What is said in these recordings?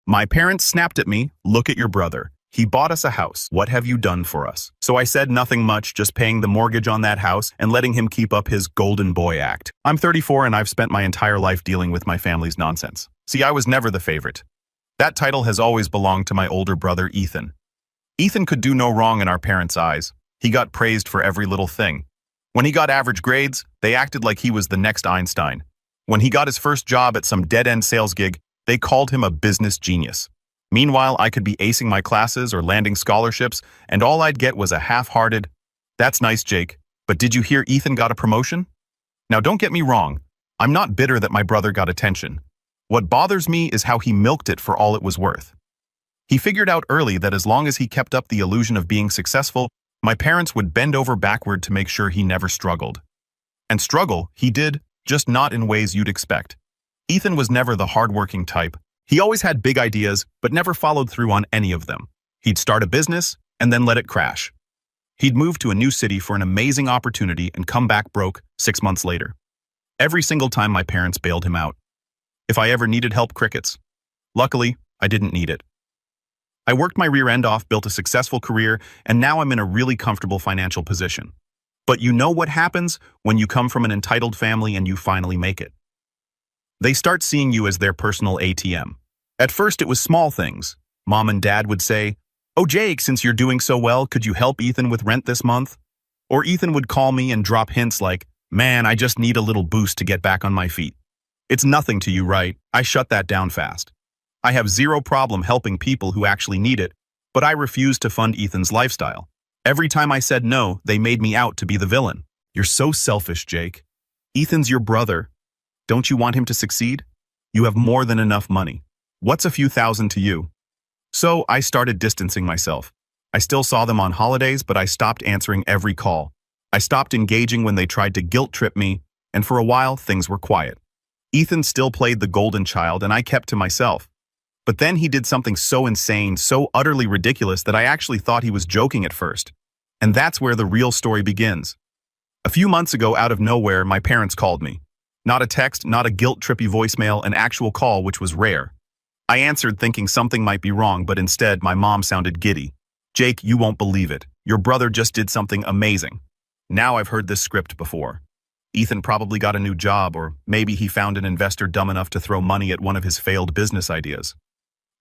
My parents snapped at me, "Look at your brother. He bought us a house. What have you done for us?" So I said nothing much, just paying the mortgage on that house and letting him keep up his golden boy act. I'm 34 and I've spent my entire life dealing with my family's nonsense. See, I was never the favorite. That title has always belonged to my older brother, Ethan. Ethan could do no wrong in our parents' eyes. He got praised for every little thing. When he got average grades, they acted like he was the next Einstein. When he got his first job at some dead-end sales gig, they called him a business genius. Meanwhile, I could be acing my classes or landing scholarships, and all I'd get was a half-hearted, "That's nice, Jake, but did you hear Ethan got a promotion?" Now don't get me wrong, I'm not bitter that my brother got attention. What bothers me is how he milked it for all it was worth. He figured out early that as long as he kept up the illusion of being successful, my parents would bend over backward to make sure he never struggled. And struggle, he did, just not in ways you'd expect. Ethan was never the hardworking type. He always had big ideas, but never followed through on any of them. He'd start a business and then let it crash. He'd move to a new city for an amazing opportunity and come back broke 6 months later. Every single time my parents bailed him out. If I ever needed help, crickets. Luckily, I didn't need it. I worked my rear end off, built a successful career, and now I'm in a really comfortable financial position. But you know what happens when you come from an entitled family and you finally make it? They start seeing you as their personal ATM. At first, it was small things. Mom and Dad would say, "Oh, Jake, since you're doing so well, could you help Ethan with rent this month?" Or Ethan would call me and drop hints like, "Man, I just need a little boost to get back on my feet." It's nothing to you, right? I shut that down fast. I have zero problem helping people who actually need it, but I refuse to fund Ethan's lifestyle. Every time I said no, they made me out to be the villain. "You're so selfish, Jake. Ethan's your brother. Don't you want him to succeed? You have more than enough money. What's a few thousand to you?" So I started distancing myself. I still saw them on holidays, but I stopped answering every call. I stopped engaging when they tried to guilt trip me, and for a while, things were quiet. Ethan still played the golden child, and I kept to myself. But then he did something so insane, so utterly ridiculous that I actually thought he was joking at first. And that's where the real story begins. A few months ago, out of nowhere, my parents called me. Not a text, not a guilt-trippy voicemail, an actual call, which was rare. I answered thinking something might be wrong, but instead my mom sounded giddy. "Jake, you won't believe it. Your brother just did something amazing." Now I've heard this script before. Ethan probably got a new job, or maybe he found an investor dumb enough to throw money at one of his failed business ideas.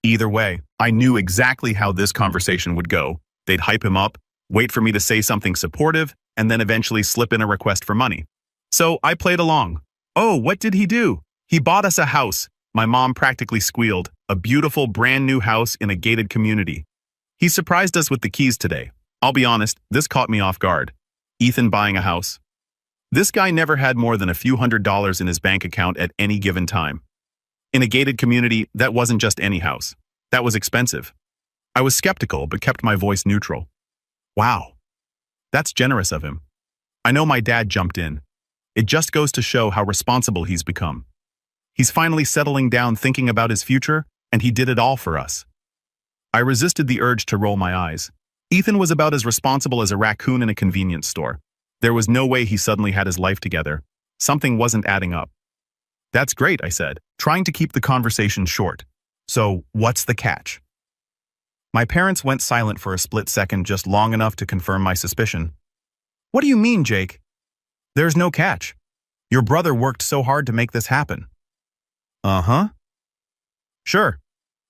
Either way, I knew exactly how this conversation would go. They'd hype him up, wait for me to say something supportive, and then eventually slip in a request for money. So I played along. "Oh, what did he do? He bought us a house." My mom practically squealed. "A beautiful brand new house in a gated community. He surprised us with the keys today." I'll be honest, this caught me off guard. Ethan buying a house. This guy never had more than a few $100s in his bank account at any given time. In a gated community, that wasn't just any house. That was expensive. I was skeptical, but kept my voice neutral. Wow. That's generous of him. I know my dad jumped in. It just goes to show how responsible he's become. He's finally settling down, thinking about his future, and he did it all for us. I resisted the urge to roll my eyes. Ethan was about as responsible as a raccoon in a convenience store. There was no way he suddenly had his life together. Something wasn't adding up. "That's great," I said, trying to keep the conversation short. "So, what's the catch?" My parents went silent for a split second, just long enough to confirm my suspicion. "What do you mean, Jake?" "There's no catch. Your brother worked so hard to make this happen." "Uh-huh." "Sure."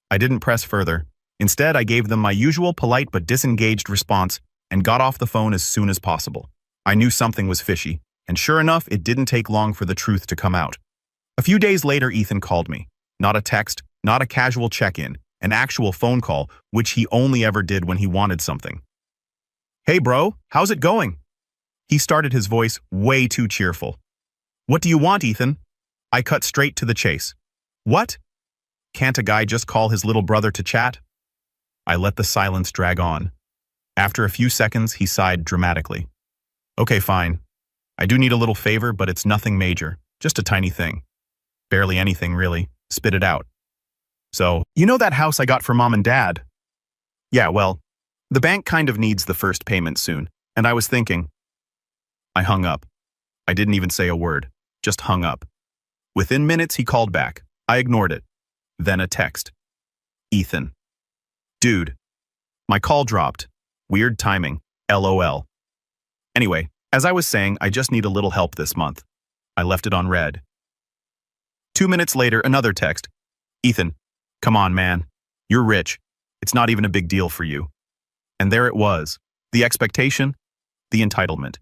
I didn't press further. Instead, I gave them my usual polite but disengaged response and got off the phone as soon as possible. I knew something was fishy, and sure enough, it didn't take long for the truth to come out. A few days later, Ethan called me. Not a text, not a casual check-in, an actual phone call, which he only ever did when he wanted something. "Hey bro, how's it going?" He started his voice way too cheerful. "What do you want, Ethan?" I cut straight to the chase. "What? Can't a guy just call his little brother to chat?" I let the silence drag on. After a few seconds, he sighed dramatically. "Okay, fine. I do need a little favor, but it's nothing major. Just a tiny thing. Barely anything, really. Spit it out." "So, you know that house I got for Mom and Dad?" "Yeah, well, the bank kind of needs the first payment soon, and I was thinking." I hung up. I didn't even say a word, just hung up. Within minutes, he called back. I ignored it. Then a text. Ethan. Dude. My call dropped. Weird timing. LOL. Anyway, as I was saying, I just need a little help this month. I left it on read. 2 minutes later, another text. Ethan, come on, man. You're rich. It's not even a big deal for you. And there it was. The expectation, the entitlement.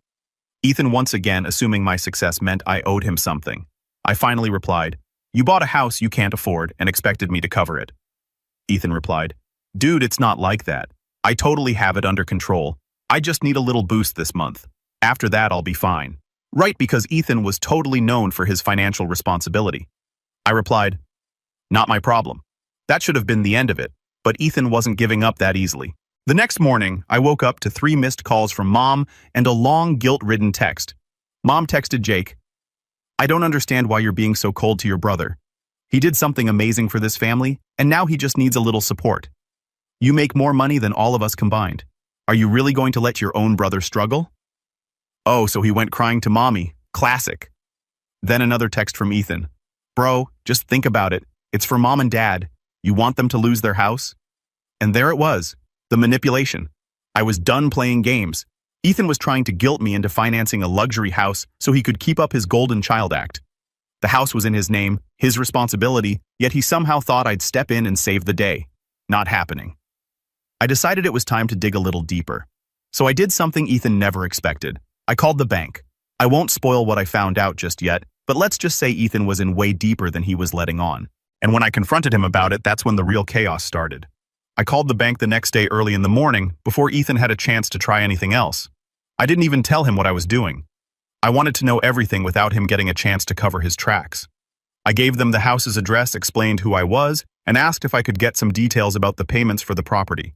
Ethan once again assuming my success meant I owed him something. I finally replied, you bought a house you can't afford and expected me to cover it. Ethan replied, dude, it's not like that. I totally have it under control. I just need a little boost this month. After that, I'll be fine. Right, because Ethan was totally known for his financial responsibility. I replied, not my problem. That should have been the end of it, but Ethan wasn't giving up that easily. The next morning, I woke up to 3 missed calls from Mom and a long, guilt-ridden text. Mom texted Jake, I don't understand why you're being so cold to your brother. He did something amazing for this family, and now he just needs a little support. You make more money than all of us combined. Are you really going to let your own brother struggle? Oh, so he went crying to Mommy. Classic. Then another text from Ethan. Bro, just think about it. It's for Mom and Dad. You want them to lose their house? And there it was, the manipulation. I was done playing games. Ethan was trying to guilt me into financing a luxury house so he could keep up his golden child act. The house was in his name, his responsibility, yet he somehow thought I'd step in and save the day. Not happening. I decided it was time to dig a little deeper. So I did something Ethan never expected. I called the bank. I won't spoil what I found out just yet, but let's just say Ethan was in way deeper than he was letting on. And when I confronted him about it, that's when the real chaos started. I called the bank the next day early in the morning, before Ethan had a chance to try anything else. I didn't even tell him what I was doing. I wanted to know everything without him getting a chance to cover his tracks. I gave them the house's address, explained who I was, and asked if I could get some details about the payments for the property.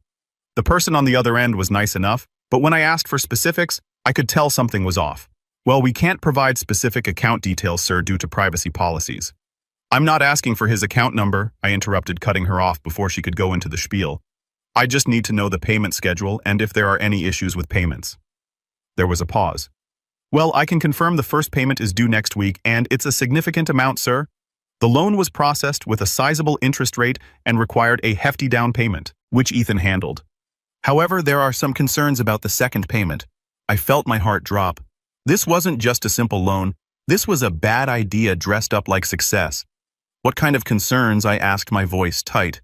The person on the other end was nice enough, but when I asked for specifics, I could tell something was off. Well, we can't provide specific account details, sir, due to privacy policies. I'm not asking for his account number, I interrupted, cutting her off before she could go into the spiel. I just need to know the payment schedule and if there are any issues with payments. There was a pause. Well, I can confirm the first payment is due next week, and it's a significant amount, sir. The loan was processed with a sizable interest rate and required a hefty down payment, which Ethan handled. However, there are some concerns about the second payment. I felt my heart drop. This wasn't just a simple loan. This was a bad idea dressed up like success. What kind of concerns? I asked, my voice tight.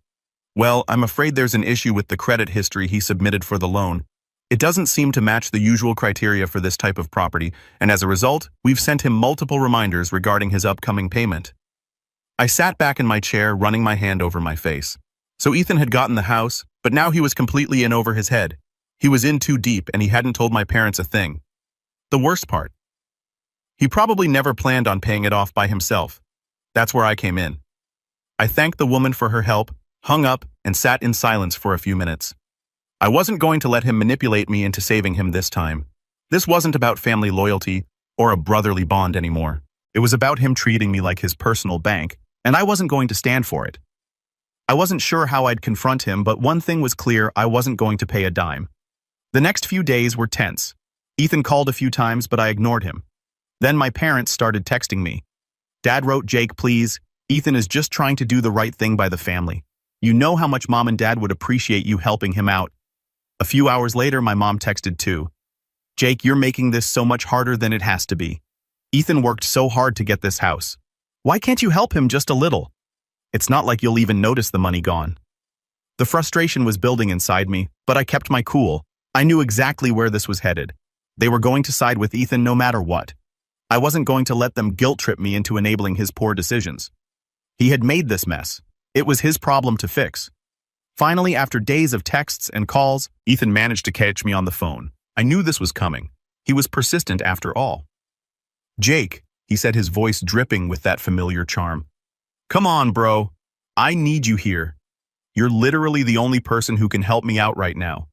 Well, I'm afraid there's an issue with the credit history he submitted for the loan. It doesn't seem to match the usual criteria for this type of property, and as a result, we've sent him multiple reminders regarding his upcoming payment. I sat back in my chair, running my hand over my face. So Ethan had gotten the house, but now he was completely in over his head. He was in too deep, and he hadn't told my parents a thing. The worst part. He probably never planned on paying it off by himself. That's where I came in. I thanked the woman for her help, hung up, and sat in silence for a few minutes. I wasn't going to let him manipulate me into saving him this time. This wasn't about family loyalty or a brotherly bond anymore. It was about him treating me like his personal bank, and I wasn't going to stand for it. I wasn't sure how I'd confront him, but one thing was clear: I wasn't going to pay a dime. The next few days were tense. Ethan called a few times, but I ignored him. Then my parents started texting me. Dad wrote, Jake, please. Ethan is just trying to do the right thing by the family. You know how much Mom and Dad would appreciate you helping him out. A few hours later, my mom texted too. Jake, you're making this so much harder than it has to be. Ethan worked so hard to get this house. Why can't you help him just a little? It's not like you'll even notice the money gone. The frustration was building inside me, but I kept my cool. I knew exactly where this was headed. They were going to side with Ethan no matter what. I wasn't going to let them guilt-trip me into enabling his poor decisions. He had made this mess. It was his problem to fix. Finally, after days of texts and calls, Ethan managed to catch me on the phone. I knew this was coming. He was persistent after all. Jake, he said, his voice dripping with that familiar charm. Come on, bro. I need you here. You're literally the only person who can help me out right now.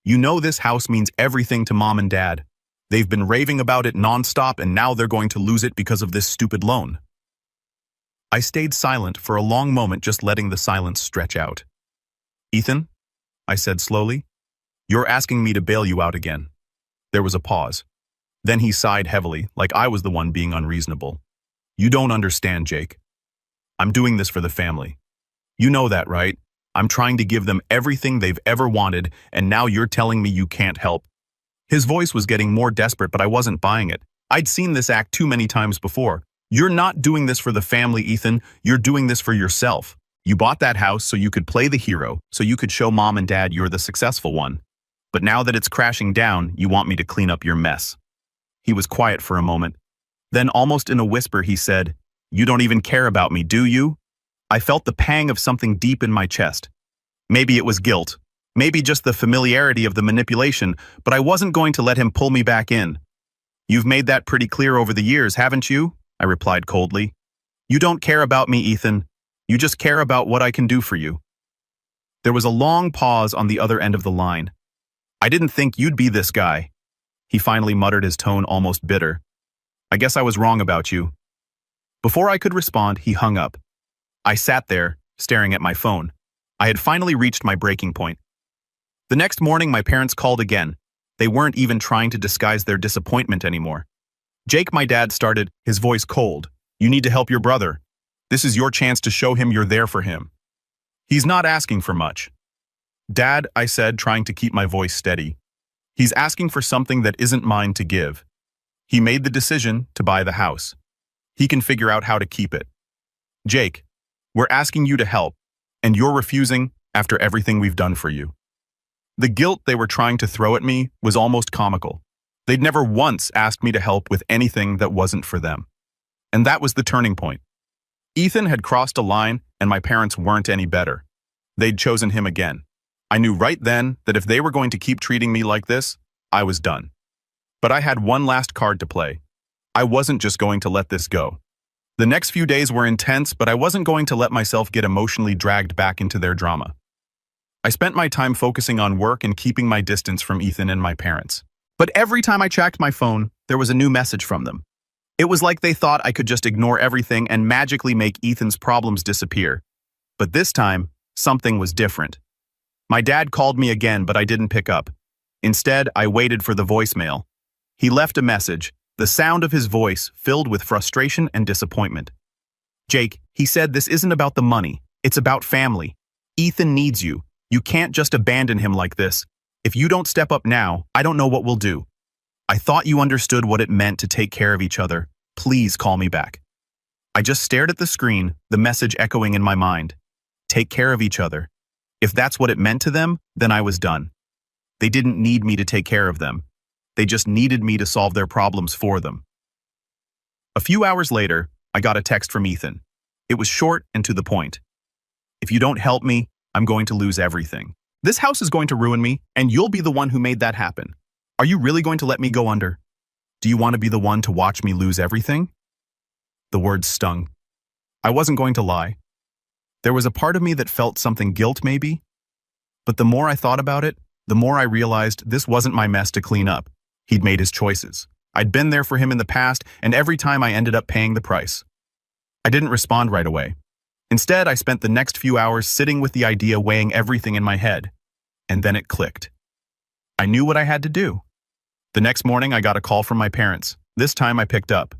You know this house means everything to Mom and Dad. They've been raving about it nonstop, and now they're going to lose it because of this stupid loan. I stayed silent for a long moment, just letting the silence stretch out. Ethan, I said slowly, you're asking me to bail you out again. There was a pause. Then he sighed heavily, like I was the one being unreasonable. You don't understand, Jake. I'm doing this for the family. You know that, right? I'm trying to give them everything they've ever wanted, and now you're telling me you can't help. His voice was getting more desperate, but I wasn't buying it. I'd seen this act too many times before. You're not doing this for the family, Ethan. You're doing this for yourself. You bought that house so you could play the hero, so you could show mom and dad you're the successful one. But now that it's crashing down, you want me to clean up your mess. He was quiet for a moment. Then, almost in a whisper, he said, "You don't even care about me, do you?" I felt the pang of something deep in my chest. Maybe it was guilt. Maybe just the familiarity of the manipulation, but I wasn't going to let him pull me back in. "You've made that pretty clear over the years, haven't you?" I replied coldly. "You don't care about me, Ethan. You just care about what I can do for you." There was a long pause on the other end of the line. "I didn't think you'd be this guy." He finally muttered, his tone almost bitter. "I guess I was wrong about you." Before I could respond, he hung up. I sat there, staring at my phone. I had finally reached my breaking point. The next morning, my parents called again. They weren't even trying to disguise their disappointment anymore. "Jake," my dad started, his voice cold. "You need to help your brother. This is your chance to show him you're there for him. He's not asking for much." "Dad," I said, trying to keep my voice steady. "He's asking for something that isn't mine to give. He made the decision to buy the house. He can figure out how to keep it. Jake, we're asking you to help, and you're refusing after everything we've done for you." The guilt they were trying to throw at me was almost comical. They'd never once asked me to help with anything that wasn't for them. And that was the turning point. Ethan had crossed a line, and my parents weren't any better. They'd chosen him again. I knew right then that if they were going to keep treating me like this, I was done. But I had one last card to play. I wasn't just going to let this go. The next few days were intense, but I wasn't going to let myself get emotionally dragged back into their drama. I spent my time focusing on work and keeping my distance from Ethan and my parents. But every time I checked my phone, there was a new message from them. It was like they thought I could just ignore everything and magically make Ethan's problems disappear. But this time, something was different. My dad called me again, but I didn't pick up. Instead, I waited for the voicemail. He left a message, the sound of his voice filled with frustration and disappointment. "Jake," he said, "this isn't about the money. It's about family. Ethan needs you. You can't just abandon him like this. If you don't step up now, I don't know what we'll do. I thought you understood what it meant to take care of each other. Please call me back." I just stared at the screen, the message echoing in my mind. Take care of each other. If that's what it meant to them, then I was done. They didn't need me to take care of them. They just needed me to solve their problems for them. A few hours later, I got a text from Ethan. It was short and to the point. "If you don't help me, I'm going to lose everything. This house is going to ruin me, and you'll be the one who made that happen. Are you really going to let me go under? Do you want to be the one to watch me lose everything?" The words stung. I wasn't going to lie. There was a part of me that felt something, guilt maybe. But the more I thought about it, the more I realized this wasn't my mess to clean up. He'd made his choices. I'd been there for him in the past, and every time I ended up paying the price. I didn't respond right away. Instead, I spent the next few hours sitting with the idea, weighing everything in my head. And then it clicked. I knew what I had to do. The next morning, I got a call from my parents. This time I picked up.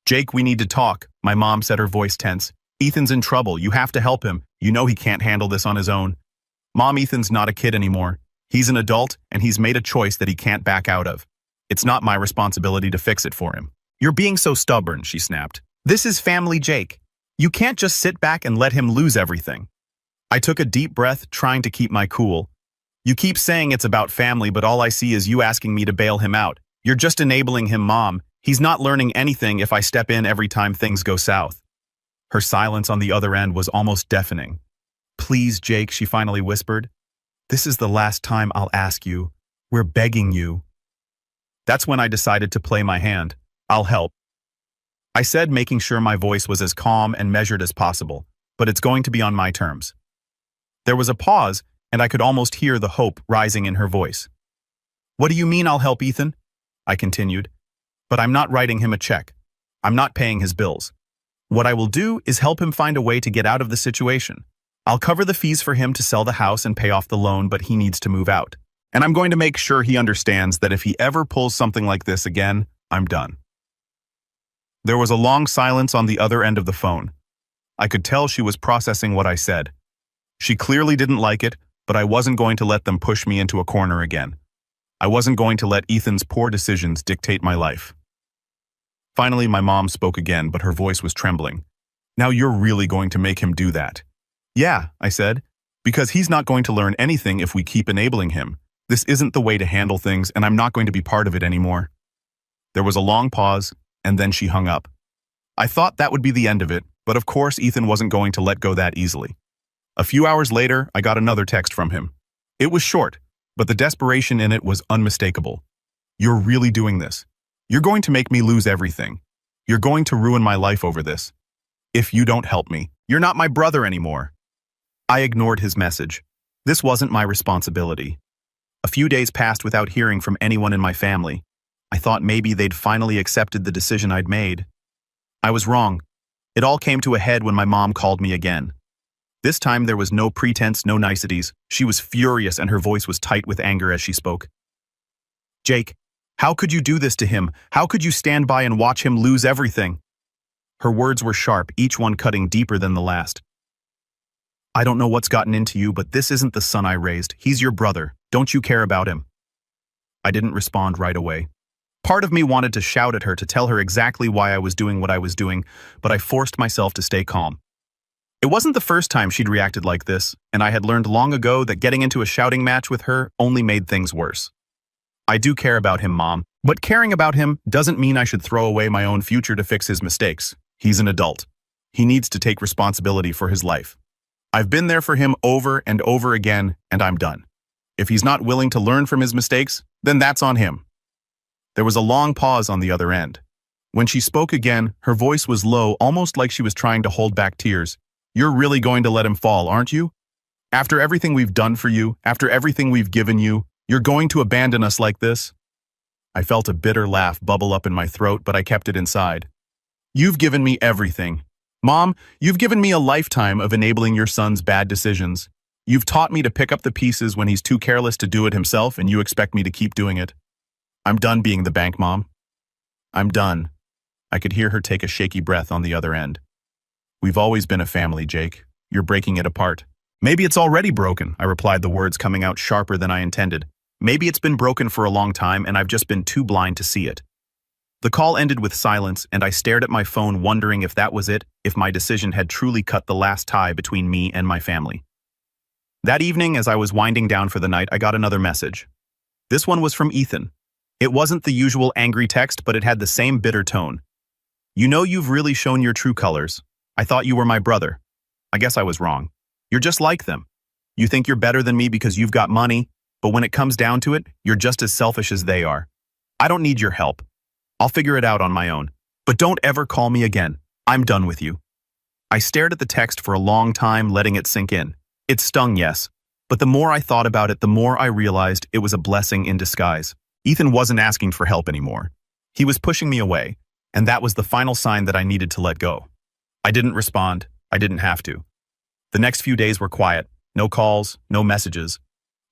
"Jake, we need to talk," my mom said, her voice tense. "Ethan's in trouble. You have to help him. You know he can't handle this on his own." "Mom, Ethan's not a kid anymore. He's an adult, and he's made a choice that he can't back out of. It's not my responsibility to fix it for him." "You're being so stubborn," she snapped. "This is family, Jake. You can't just sit back and let him lose everything." I took a deep breath, trying to keep my cool. "You keep saying it's about family, but all I see is you asking me to bail him out. You're just enabling him, Mom. He's not learning anything if I step in every time things go south." Her silence on the other end was almost deafening. "Please, Jake," she finally whispered. "This is the last time I'll ask you. We're begging you." That's when I decided to play my hand. "I'll help," I said, making sure my voice was as calm and measured as possible, "but it's going to be on my terms." There was a pause, and I could almost hear the hope rising in her voice. "What do you mean I'll help, Ethan?" I continued. "But I'm not writing him a check. I'm not paying his bills. What I will do is help him find a way to get out of the situation. I'll cover the fees for him to sell the house and pay off the loan, but he needs to move out. And I'm going to make sure he understands that if he ever pulls something like this again, I'm done." There was a long silence on the other end of the phone. I could tell she was processing what I said. She clearly didn't like it, but I wasn't going to let them push me into a corner again. I wasn't going to let Ethan's poor decisions dictate my life. Finally, my mom spoke again, but her voice was trembling. Now you're really going to make him do that? Yeah, I said, because he's not going to learn anything if we keep enabling him. This isn't the way to handle things, and I'm not going to be part of it anymore. There was a long pause, and then she hung up. I thought that would be the end of it, but of course Ethan wasn't going to let go that easily. A few hours later, I got another text from him. It was short, but the desperation in it was unmistakable. You're really doing this. You're going to make me lose everything. You're going to ruin my life over this. If you don't help me, you're not my brother anymore. I ignored his message. This wasn't my responsibility. A few days passed without hearing from anyone in my family. I thought maybe they'd finally accepted the decision I'd made. I was wrong. It all came to a head when my mom called me again. This time there was no pretense, no niceties. She was furious and her voice was tight with anger as she spoke. Jake, how could you do this to him? How could you stand by and watch him lose everything? Her words were sharp, each one cutting deeper than the last. I don't know what's gotten into you, but this isn't the son I raised. He's your brother. Don't you care about him? I didn't respond right away. Part of me wanted to shout at her to tell her exactly why I was doing what I was doing, but I forced myself to stay calm. It wasn't the first time she'd reacted like this, and I had learned long ago that getting into a shouting match with her only made things worse. I do care about him, Mom, but caring about him doesn't mean I should throw away my own future to fix his mistakes. He's an adult. He needs to take responsibility for his life. I've been there for him over and over again, and I'm done. If he's not willing to learn from his mistakes, then that's on him. There was a long pause on the other end. When she spoke again, her voice was low, almost like she was trying to hold back tears. You're really going to let him fall, aren't you? After everything we've done for you, after everything we've given you, you're going to abandon us like this? I felt a bitter laugh bubble up in my throat, but I kept it inside. You've given me everything. Mom, you've given me a lifetime of enabling your son's bad decisions. You've taught me to pick up the pieces when he's too careless to do it himself, and you expect me to keep doing it. I'm done being the bank, Mom. I'm done. I could hear her take a shaky breath on the other end. We've always been a family, Jake. You're breaking it apart. Maybe it's already broken, I replied, the words coming out sharper than I intended. Maybe it's been broken for a long time and I've just been too blind to see it. The call ended with silence, and I stared at my phone wondering if that was it, if my decision had truly cut the last tie between me and my family. That evening, as I was winding down for the night, I got another message. This one was from Ethan. It wasn't the usual angry text, but it had the same bitter tone. You know, you've really shown your true colors. I thought you were my brother. I guess I was wrong. You're just like them. You think you're better than me because you've got money, but when it comes down to it, you're just as selfish as they are. I don't need your help. I'll figure it out on my own. But don't ever call me again. I'm done with you. I stared at the text for a long time, letting it sink in. It stung, yes, but the more I thought about it, the more I realized it was a blessing in disguise. Ethan wasn't asking for help anymore. He was pushing me away, and that was the final sign that I needed to let go. I didn't respond. I didn't have to. The next few days were quiet. No calls, no messages.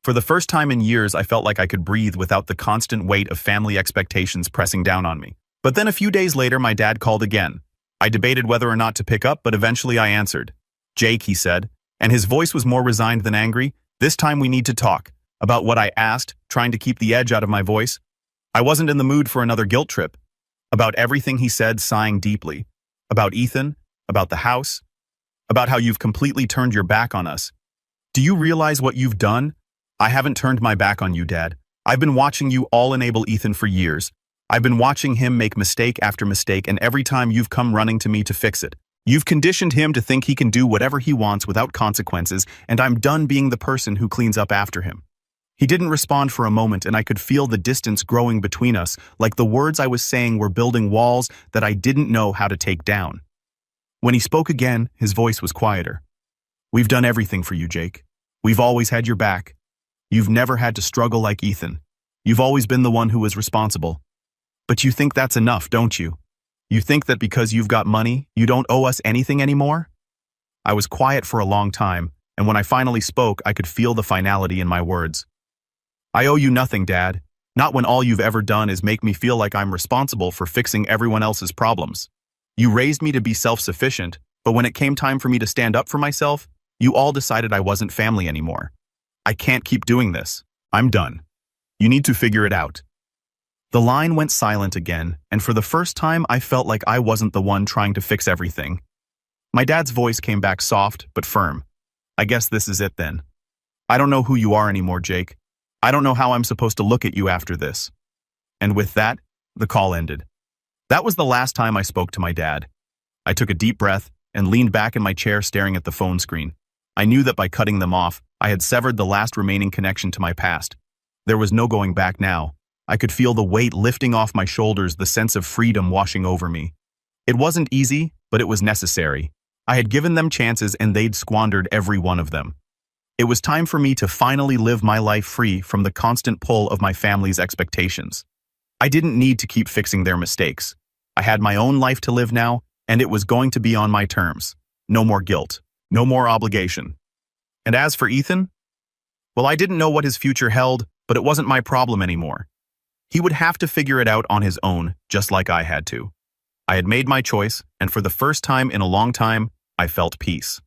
For the first time in years, I felt like I could breathe without the constant weight of family expectations pressing down on me. But then a few days later, my dad called again. I debated whether or not to pick up, but eventually I answered. Jake, he said, and his voice was more resigned than angry. This time we need to talk. About what I asked, trying to keep the edge out of my voice. I wasn't in the mood for another guilt trip. About everything he said, sighing deeply. About Ethan, about the house, about how you've completely turned your back on us. Do you realize what you've done? I haven't turned my back on you, Dad. I've been watching you all enable Ethan for years. I've been watching him make mistake after mistake, and every time you've come running to me to fix it. You've conditioned him to think he can do whatever he wants without consequences, and I'm done being the person who cleans up after him. He didn't respond for a moment, and I could feel the distance growing between us, like the words I was saying were building walls that I didn't know how to take down. When he spoke again, his voice was quieter. We've done everything for you, Jake. We've always had your back. You've never had to struggle like Ethan. You've always been the one who was responsible. But you think that's enough, don't you? You think that because you've got money, you don't owe us anything anymore? I was quiet for a long time, and when I finally spoke, I could feel the finality in my words. I owe you nothing, Dad. Not when all you've ever done is make me feel like I'm responsible for fixing everyone else's problems. You raised me to be self-sufficient, but when it came time for me to stand up for myself, You all decided I wasn't family anymore. I can't keep doing this. I'm done. You need to figure it out. The line went silent again, and for the first time I felt like I wasn't the one trying to fix everything. My dad's voice came back soft but firm. I guess this is it then. I don't know who you are anymore, Jake. I don't know how I'm supposed to look at you after this. And with that, the call ended. That was the last time I spoke to my dad. I took a deep breath and leaned back in my chair staring at the phone screen. I knew that by cutting them off, I had severed the last remaining connection to my past. There was no going back now. I could feel the weight lifting off my shoulders, the sense of freedom washing over me. It wasn't easy, but it was necessary. I had given them chances and they'd squandered every one of them. It was time for me to finally live my life free from the constant pull of my family's expectations. I didn't need to keep fixing their mistakes. I had my own life to live now, and it was going to be on my terms. No more guilt. No more obligation. And as for Ethan, well, I didn't know what his future held, but it wasn't my problem anymore. He would have to figure it out on his own, just like I had to. I had made my choice, and for the first time in a long time, I felt peace.